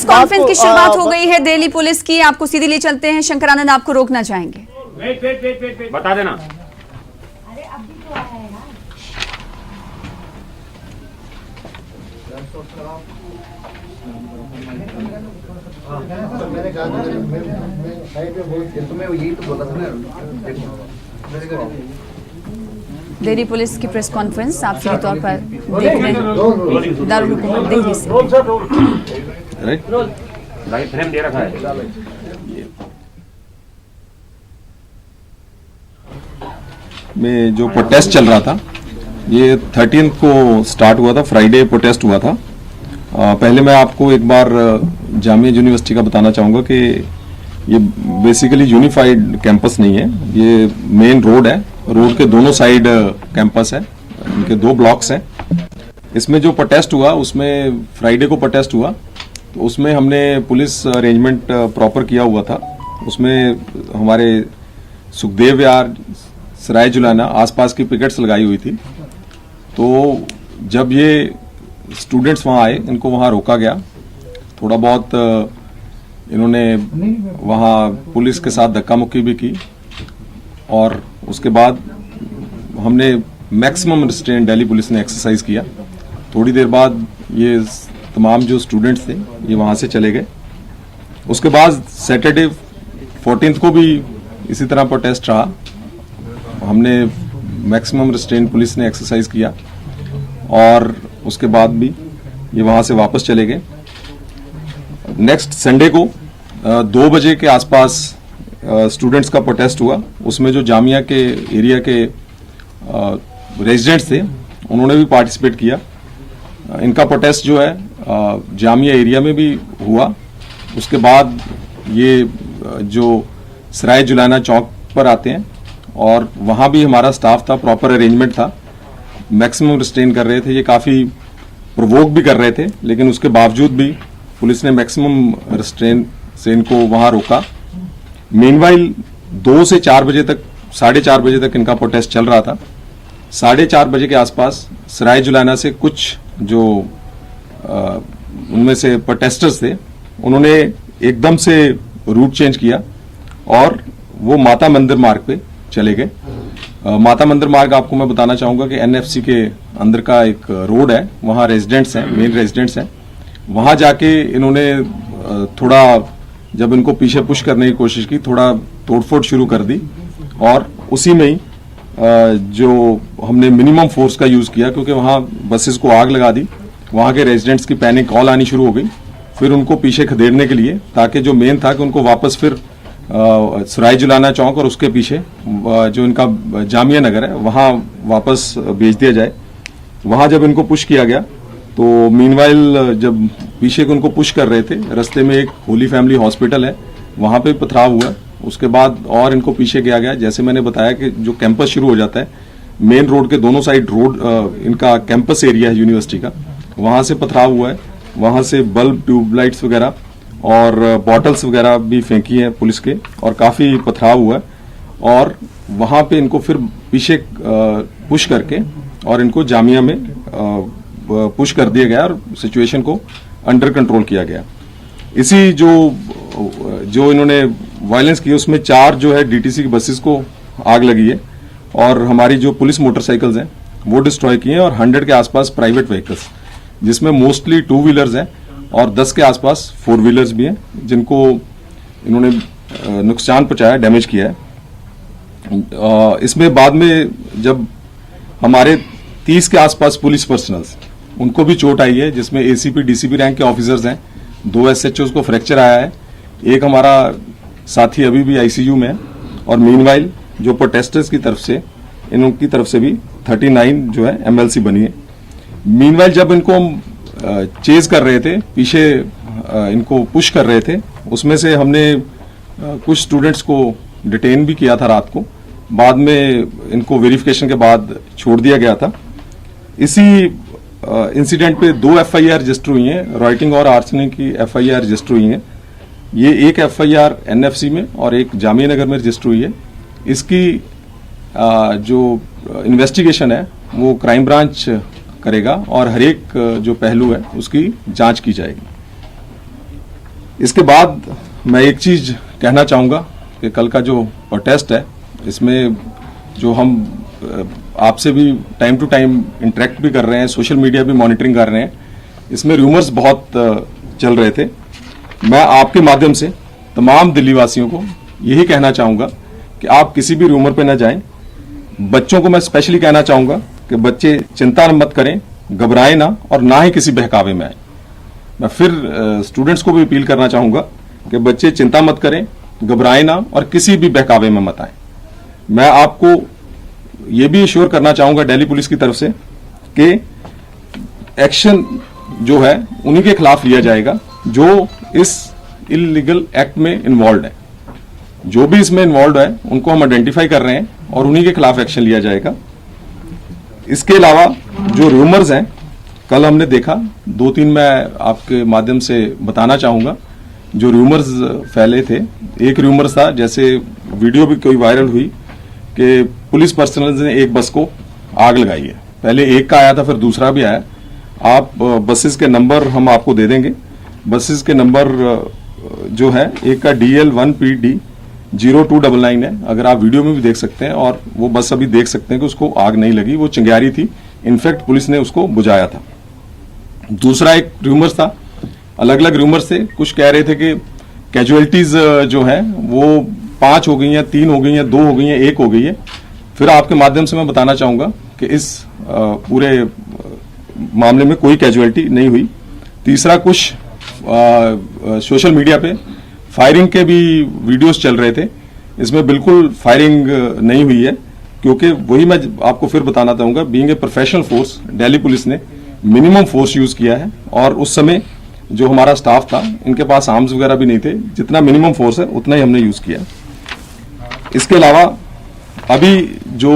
Conference की शुरुआत हो गई है दिल्ली पुलिस की। आपको सीधे ले चलते हैं, शंकरानंद आपको रोकना चाहेंगे। वेट बता देना। अरे अभी तो आया है ना। मैंने कहा साइड पे बोल तुम्हें यही तो बोला था ना। दिल्ली पुलिस की प्रेस कॉन्फ्रेंस आप सीधे तौर पर देख रहे हैं दारुल हुकूमत दिल्ली से। राइट फ्रेम दे रखा है। में जो प्रोटेस्ट चल रहा था, ये 13 को स्टार्ट हुआ था, फ्राइडे प्रोटेस्ट हुआ था। पहले मैं आपको एक बार जामिया यूनिवर्सिटी का बताना चाहूँगा कि ये बेसिकली यूनिफाइड कैंपस नहीं है, ये मेन रोड है। रोड के दोनों साइड कैंपस है, इनके 2 ब्लॉक्स हैं। इसमें जो प्रोटेस्ट हुआ, उसमें फ्राइडे को प्रोटेस्ट हुआ, तो उसमें हमने पुलिस अरेंजमेंट प्रॉपर किया हुआ था। उसमें हमारे सुखदेव यार, सराय जुलाना आसपास की पिकेट्स लगाई हुई थी। तो जब ये स्टूडेंट्स वहां आए, इनको वहां रोका गया। थोड़ा बहुत इन्होंने वहां पुलिस के साथ धक्का मुक्की भी की, और उसके बाद हमने मैक्सिमम रिस्ट्रेंट दिल्ली पुलिस ने एक्सरसाइज किया। थोड़ी देर बाद ये तमाम जो स्टूडेंट्स थे ये वहां से चले गए। उसके बाद सैटरडे 14 को भी इसी तरह प्रोटेस्ट रहा। हमने मैक्सिमम रिस्ट्रेंट पुलिस ने एक्सरसाइज किया, और उसके बाद भी ये वहां से वापस चले गए। नेक्स्ट संडे को 2 बजे के आसपास स्टूडेंट्स का प्रोटेस्ट हुआ। उसमें जो जामिया के एरिया के रेजिडेंट्स थे, उन्होंने भी पार्टिसिपेट किया। इनका प्रोटेस्ट जो है जामिया एरिया में भी हुआ। उसके बाद ये जो सराय जुलाना चौक पर आते हैं, और वहां भी हमारा स्टाफ था, प्रॉपर अरेंजमेंट था, मैक्सिमम रिस्ट्रेन कर रहे थे। ये काफी प्रोवोक भी कर रहे थे, लेकिन उसके बावजूद भी पुलिस ने मैक्सिमम रिस्ट्रेन से इनको वहां रोका। मीनवाइल 2 से 4 बजे तक, 4:30 बजे तक इनका प्रोटेस्ट चल रहा था। 4:30 बजे के आसपास सराय जुलाना से कुछ जो उनमें से प्रोटेस्टर्स थे, उन्होंने एकदम से रूट चेंज किया और वो माता मंदिर मार्ग पे चले गए। माता मंदिर मार्ग आपको मैं बताना चाहूंगा कि एनएफसी के अंदर का एक रोड है, वहां रेजिडेंट्स हैं, मेन रेजिडेंट्स हैं। वहां जाके इन्होंने थोड़ा, जब इनको पीछे पुश करने की कोशिश की, थोड़ा तोड़फोड़ शुरू कर दी, और उसी में ही जो हमने मिनिमम फोर्स का यूज किया, क्योंकि वहां बसेस को आग लगा दी। वहां के रेजिडेंट्स की पैनिक कॉल आनी शुरू हो गई। फिर उनको पीछे खदेड़ने के लिए, ताकि जो मेन था कि उनको वापस फिर सराय जुलाना चौक और उसके पीछे जो इनका जामिया नगर है, वहां वापस भेज दिया जाए। वहां जब इनको पुश किया गया, तो मीनवाइल जब पीछे को उनको पुश कर रहे थे, रास्ते में एक होली फैमिली हॉस्पिटल है, वहां पे पथराव हुआ। उसके बाद और इनको पीछे किया गया। जैसे मैंने बताया कि जो कैंपस शुरू हो जाता है, मेन रोड के दोनों साइड रोड इनका कैंपस एरिया है यूनिवर्सिटी का, वहां से पथराव हुआ है। वहां से बल्ब, ट्यूबलाइट्स वगैरह और बॉटल्स वगैरह भी फेंकी हैं पुलिस के, और काफी पथराव हुआ है। और वहां पे इनको फिर पीछे पुश करके और इनको जामिया में पुश कर दिया गया, और सिचुएशन को अंडर कंट्रोल किया गया। इसी जो इन्होंने वायलेंस की, उसमें 4 जो है डीटीसी की बसेस को आग लगी है, और हमारी जो पुलिस मोटरसाइकिल्स हैं वो डिस्ट्रॉय किए हैं, और 100 के आसपास प्राइवेट व्हीकल्स, जिसमें मोस्टली 2 व्हीलर्स हैं और 10 के आसपास 4 व्हीलर्स भी हैं, जिनको इन्होंने नुकसान पहुंचाया, डैमेज किया है। इसमें बाद में जब हमारे 30 के आसपास पुलिस पर्सनल्स, उनको भी चोट आई है, जिसमें एसीपी, डीसीपी रैंक के ऑफिसर्स हैं। 2 एसएचओ को फ्रैक्चर आया है। एक हमारा साथी अभी भी आईसीयू में है। और मीनवाइल जो प्रोटेस्टर्स की तरफ से, इनकी तरफ से भी 39 जो है एमएलसी बनी है। मीनवाइल जब इनको हम चेज कर रहे थे, पीछे इनको पुश कर रहे थे, उसमें से हमने कुछ स्टूडेंट्स को डिटेन भी किया था रात को। बाद में इनको वेरिफिकेशन के बाद छोड़ दिया गया था। इसी इंसिडेंट पे 2 एफआईआर रजिस्टर हुई हैं, राइटिंग और आर्सनिंग की एफआईआर रजिस्टर हुई हैं। ये एक एफआईआर एनएफसी में और एक जामिया नगर में रजिस्टर हुई है। इसकी जो इन्वेस्टिगेशन है वो क्राइम ब्रांच करेगा, और हर एक जो पहलू है उसकी जांच की जाएगी। इसके बाद मैं एक चीज कहना चाहूंगा कि कल का जो प्रोटेस्ट है, इसमें जो हम आपसे भी टाइम टू टाइम इंटरेक्ट भी कर रहे हैं, सोशल मीडिया भी मॉनिटरिंग कर रहे हैं, इसमें रूमर्स बहुत चल रहे थे। मैं आपके माध्यम से तमाम दिल्ली वासियों को यही कहना चाहूंगा कि आप किसी भी रूमर पे न जाएं। बच्चों को मैं स्पेशली कहना चाहूंगा कि बच्चे चिंता मत करें, घबराएं ना और ना ही किसी बहकावे में आए। मैं फिर स्टूडेंट्स को भी अपील करना चाहूंगा कि बच्चे चिंता मत करें, घबराएं ना और किसी भी बहकावे में मत आए। मैं आपको ये भी श्योर करना चाहूंगा दिल्ली पुलिस की तरफ से कि एक्शन जो है उन्हीं के खिलाफ लिया जाएगा जो इस इलीगल एक्ट में इन्वॉल्व है। जो भी इसमें इन्वॉल्व है उनको हम आइडेंटिफाई कर रहे हैं और उन्हीं के खिलाफ एक्शन लिया जाएगा। इसके अलावा जो रूमर्स हैं, कल हमने देखा 2-3 मैं आपके माध्यम से बताना चाहूंगा जो रूमर्स फैले थे। एक रूमर्स था, जैसे वीडियो भी कोई वायरल हुई कि पुलिस पर्सनल ने एक बस को आग लगाई है। पहले एक का आया था, फिर दूसरा भी आया। आप बसेस के नंबर हम आपको दे देंगे। बसेस के नंबर जो है, एक का DL1PD0299 है, अगर आप वीडियो में भी देख सकते हैं, और वो बस अभी देख सकते हैं कि उसको आग नहीं लगी, वो चिंगारी थी। इनफैक्ट पुलिस ने उसको बुझाया था। दूसरा एक रूमर्स था, अलग अलग रूमर्स थे। कुछ कह रहे थे कि कैजुअलिटीज जो है वो 5 हो गई हैं, 3 हो गई हैं, 2 हो गई हैं, 1 हो गई है। फिर आपके माध्यम से मैं बताना चाहूंगा कि इस पूरे मामले में कोई कैजुअलिटी नहीं हुई। तीसरा, कुछ सोशल मीडिया पे फायरिंग के भी वीडियोस चल रहे थे। इसमें बिल्कुल फायरिंग नहीं हुई है, क्योंकि वही मैं आपको फिर बताना चाहूंगा, being a professional force Delhi police ने मिनिमम फोर्स यूज किया है, और उस समय जो हमारा स्टाफ था इनके पास आर्म्स वगैरह भी नहीं थे। जितना मिनिमम फोर्स है उतना ही हमने यूज किया। इसके अलावा अभी जो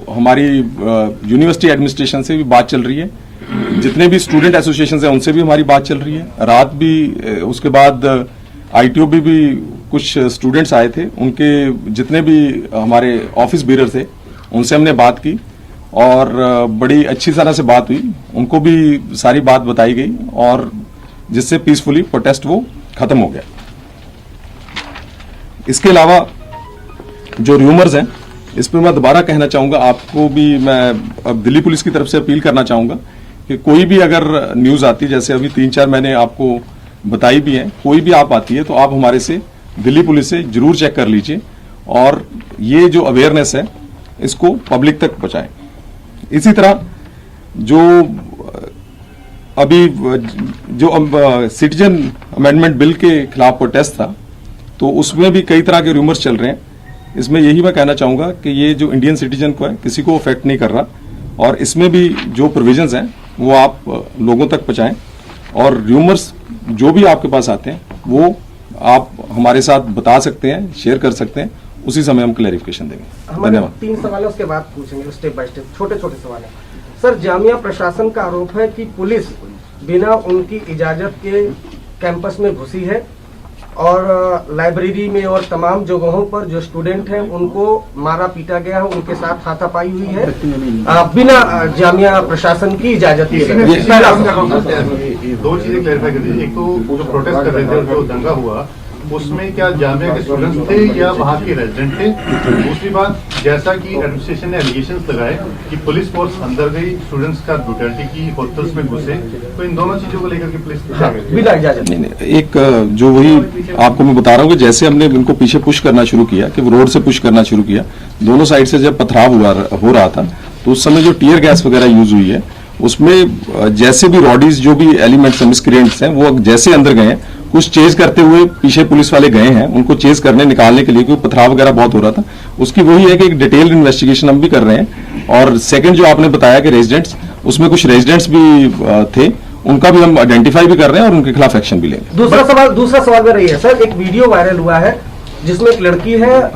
हमारी यूनिवर्सिटी एडमिनिस्ट्रेशन से भी बात चल रही है, जितने भी स्टूडेंट एसोसिएशन है उनसे भी हमारी बात चल रही है। रात भी उसके बाद ITO भी कुछ स्टूडेंट्स आए थे, उनके जितने भी हमारे ऑफिस बीरर थे उनसे हमने बात की और बड़ी अच्छी तरह से बात हुई। उनको भी सारी बात बताई गई और जिससे पीसफुली प्रोटेस्ट वो खत्म हो गया। इसके अलावा जो रूमर्स हैं, इस पर मैं दोबारा कहना चाहूंगा, आपको भी मैं अब दिल्ली पुलिस की तरफ से अपील करना चाहूंगा कि कोई भी अगर न्यूज आती है, जैसे अभी 3-4 मैंने आपको बताई भी है, कोई भी आप आती है तो आप हमारे से दिल्ली पुलिस से जरूर चेक कर लीजिए और ये जो अवेयरनेस है इसको पब्लिक तक पहुंचाएं। इसी तरह जो अभी जो सिटीजन अमेंडमेंट बिल के खिलाफ प्रोटेस्ट था, तो उसमें भी कई तरह के रूमर्स चल रहे हैं। इसमें यही मैं कहना चाहूंगा कि ये जो इंडियन सिटीजन को है किसी को अफेक्ट नहीं कर रहा, और इसमें भी जो प्रोविजंस हैं वो आप लोगों तक पहुंचाएं, और रूमर्स जो भी आपके पास आते हैं वो आप हमारे साथ बता सकते हैं, शेयर कर सकते हैं, उसी समय हम क्लैरिफिकेशन देंगे। धन्यवाद। 3 सवाल है, उसके बाद पूछेंगे स्टेप बाय स्टेप, छोटे छोटे सवाल है। सर, जामिया प्रशासन का आरोप है कि पुलिस बिना उनकी इजाजत के कैंपस में घुसी है और लाइब्रेरी में और तमाम जगहों पर जो स्टूडेंट हैं उनको मारा पीटा गया है, उनके साथ हाथापाई हुई है बिना जामिया प्रशासन की इजाजत के। 2 चीजें क्लैरिफाई कर दीजिए। एक तो जो प्रोटेस्ट कर रहे थे, जो दंगा हुआ, उसमें क्या जामिया के स्टूडेंट्स थे या वहाँ के रेजिडेंट थे? दूसरी बात, जैसा कि एडमिनिस्ट्रेशन ने एलिगेशंस लगाए कि पुलिस फोर्स अंदर गई, स्टूडेंट्स का ब्रूटैलिटी की, हॉस्टल्स में घुसे, तो इन दोनों चीजों को लेकर के पुलिस बिना इजाजत नहीं, एक जो वही आपको मैं बता रहा हूँ कि जैसे हमने इनको पीछे पुश करना शुरू किया, कि वो रोड से पुश करना शुरू किया, दोनों साइड से जब पथराव हो रहा था, तो उस समय जो टीयर गैस वगैरह यूज हुई है, उसमें जैसे भी रॉडीज जो भी एलिमेंट्स मिसक्रिएंट्स हैं वो जैसे अंदर गए हैं, कुछ चेज करते हुए पीछे पुलिस वाले गए हैं उनको चेज करने निकालने के लिए, क्योंकि पथराव वगैरह बहुत हो रहा था। उसकी वही है कि एक डिटेल्ड इन्वेस्टिगेशन हम भी कर रहे हैं। और सेकंड जो आपने बताया कि रेजिडेंट्स, उसमें कुछ रेजिडेंट्स भी थे, उनका भी हम आइडेंटिफाई भी कर रहे हैं और उनके खिलाफ एक्शन भी लेंगे। दूसरा सवाल में रही है सर, एक वीडियो वायरल हुआ है जिसमें एक लड़की है,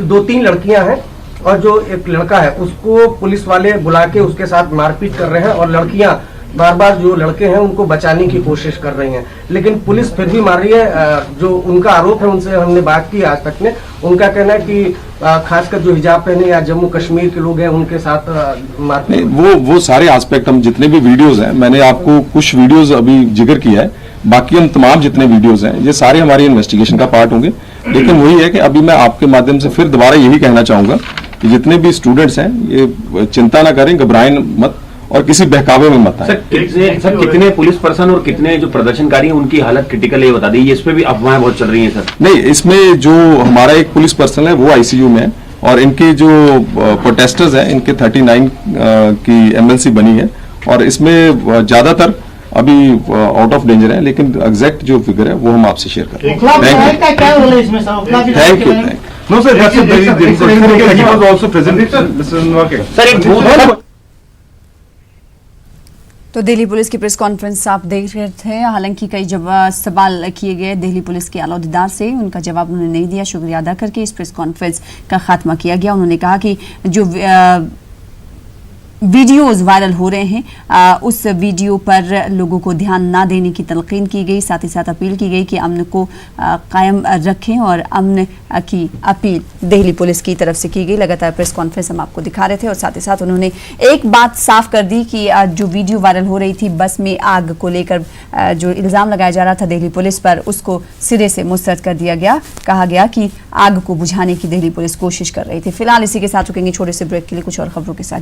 2-3 लड़कियां हैं, और जो एक लड़का है उसको पुलिस वाले बुला के उसके साथ मारपीट कर रहे हैं, और लड़कियां बार बार जो लड़के हैं उनको बचाने की कोशिश कर रही हैं, लेकिन पुलिस फिर भी मार रही है। जो उनका आरोप है, उनसे हमने बात की आज तक में, उनका कहना है कि खासकर जो हिजाब पहने या जम्मू कश्मीर के लोग हैं उनके साथ मारपीट। वो सारे एस्पेक्ट हम जितने भी वीडियोस हैं, मैंने आपको कुछ वीडियोस अभी जिक्र किया है, बाकी हम तमाम जितने वीडियोस हैं ये सारे हमारी इन्वेस्टिगेशन का पार्ट होंगे। लेकिन वही है कि अभी मैं आपके माध्यम से फिर दोबारा यही कहना चाहूंगा कि जितने भी स्टूडेंट्स हैं ये चिंता ना करें, घबराएं मत और किसी बहकावे में मत आए। सर कितने पुलिस पर्सन और कितने जो प्रदर्शनकारी हैं उनकी हालत क्रिटिकल है, ये बता दीजिए। इस पे भी अफवाहें बहुत चल रही हैं सर। नहीं, इसमें जो हमारा एक पुलिस पर्सन है वो आईसीयू में है और इनके जो प्रोटेस्टर्स हैं इनके 39 की एमएलसी बनी है और इसमें ज्यादातर अभी आउट ऑफ डेंजर है, लेकिन एग्जैक्ट जो फिगर है वो हम आपसे शेयर कर रहे हैं। Thank you. No, sir, that's a very difficult. He was also present. Mr. Nwake. Sir एक तो दिल्ली पुलिस की प्रेस कॉन्फ्रेंस आप देख रहे थे। हालांकि कई सवाल किए गए दिल्ली पुलिस के आला अहदेदार से, उनका जवाब उन्होंने नहीं दिया। शुक्रिया अदा करके इस प्रेस कॉन्फ्रेंस का खात्मा किया गया। उन्होंने कहा कि जो वीडियोस वायरल हो रहे हैं उस वीडियो पर लोगों को ध्यान ना देने की तलकीन की गई। साथ ही साथ अपील की गई कि अमन को कायम रखें और अमन की अपील दिल्ली पुलिस की तरफ से की गई। लगातार प्रेस कॉन्फ्रेंस हम आपको दिखा रहे थे और साथ ही साथ उन्होंने एक बात साफ कर दी कि जो वीडियो वायरल हो रही थी बस में आग को लेकर जो इल्ज़ाम लगाया जा रहा था दिल्ली पुलिस पर, उसको सिरे से मुस्तरद कर दिया गया। कहा गया कि आग को बुझाने की दिल्ली पुलिस कोशिश कर रही थी। फिलहाल इसी के साथ रुकेंगे छोटे से ब्रेक के लिए, कुछ और खबरों के साथ।